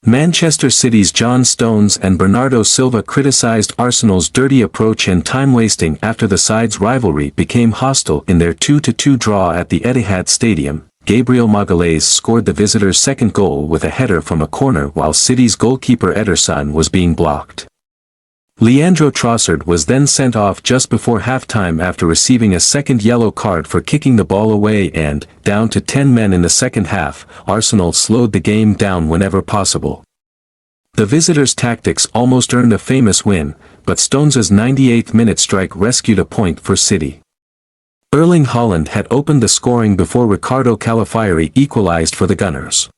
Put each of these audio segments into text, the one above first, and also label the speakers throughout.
Speaker 1: Manchester City's John Stones and Bernardo Silva criticized Arsenal's dirty approach and time-wasting after the sides' rivalry became hostile in their 2-2 draw at the Etihad Stadium. Gabriel Magalhaes scored the visitors' second goal with a header from a corner while City's goalkeeper Ederson was being blocked. Leandro Trossard was then sent off just before halftime after receiving a second yellow card for kicking the ball away and, down to 10 men in the second half, Arsenal slowed the game down whenever possible. The visitors' tactics almost earned a famous win, but Stones' 98th minute strike rescued a point for City. Erling Haaland had opened the scoring before Ricardo Calafiori equalized for the Gunners.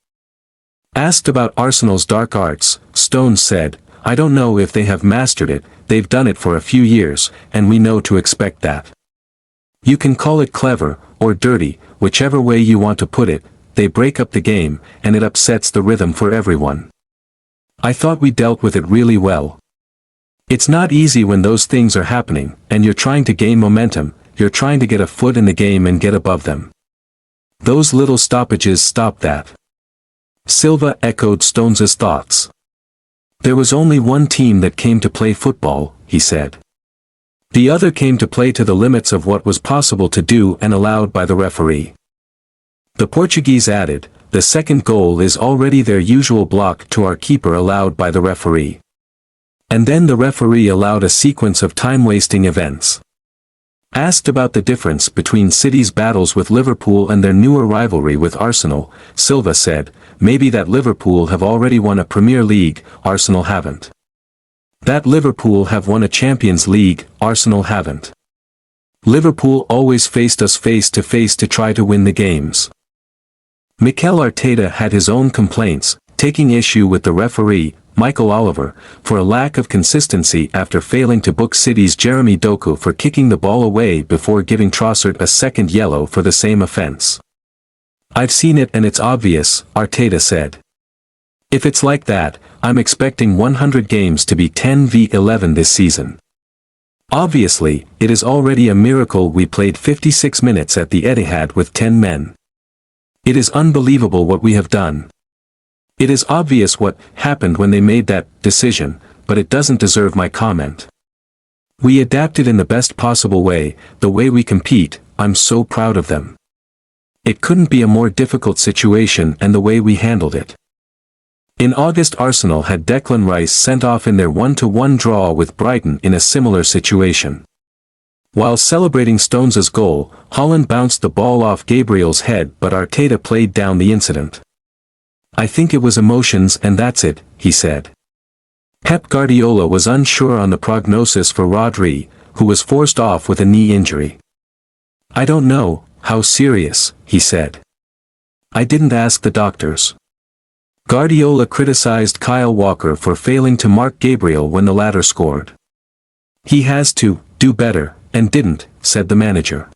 Speaker 1: Asked about Arsenal's dark arts, Stones said, "I don't know if they have mastered it, they've done it for a few years, and we know to expect that. You can call it clever, or dirty, whichever way you want to put it, they break up the game, and it upsets the rhythm for everyone. I thought we dealt with it really well. It's not easy when those things are happening, and you're trying to gain momentum, you're trying to get a foot in the game and get above them. Those little stoppages stop that." Silva echoed Stones' thoughts. "There was only one team that came to play football," he said. "The other came to play to the limits of what was possible to do and allowed by the referee." The Portuguese added, "The second goal is already their usual block to our keeper allowed by the referee. And then the referee allowed a sequence of time-wasting events." Asked about the difference between City's battles with Liverpool and their newer rivalry with Arsenal, Silva said, "Maybe that Liverpool have already won a Premier League, Arsenal haven't. That Liverpool have won a Champions League, Arsenal haven't. Liverpool always faced us face to face to try to win the games." Mikel Arteta had his own complaints, taking issue with the referee, Michael Oliver, for a lack of consistency after failing to book City's Jeremy Doku for kicking the ball away before giving Trossard a second yellow for the same offense. "I've seen it and it's obvious," Arteta said. "If it's like that, I'm expecting 100 games to be 10v11 this season. Obviously, it is already a miracle we played 56 minutes at the Etihad with 10 men. It is unbelievable what we have done. It is obvious what happened when they made that decision, but it doesn't deserve my comment. We adapted in the best possible way, the way we compete, I'm so proud of them. It couldn't be a more difficult situation and the way we handled it." In August, Arsenal had Declan Rice sent off in their 1-1 draw with Brighton in a similar situation. While celebrating Stones' goal, Haaland bounced the ball off Gabriel's head but Arteta played down the incident. "I think it was emotions and that's it," he said. Pep Guardiola was unsure on the prognosis for Rodri, who was forced off with a knee injury. "I don't know how serious," he said. "I didn't ask the doctors." Guardiola criticized Kyle Walker for failing to mark Gabriel when the latter scored. "He has to do better, and didn't," said the manager.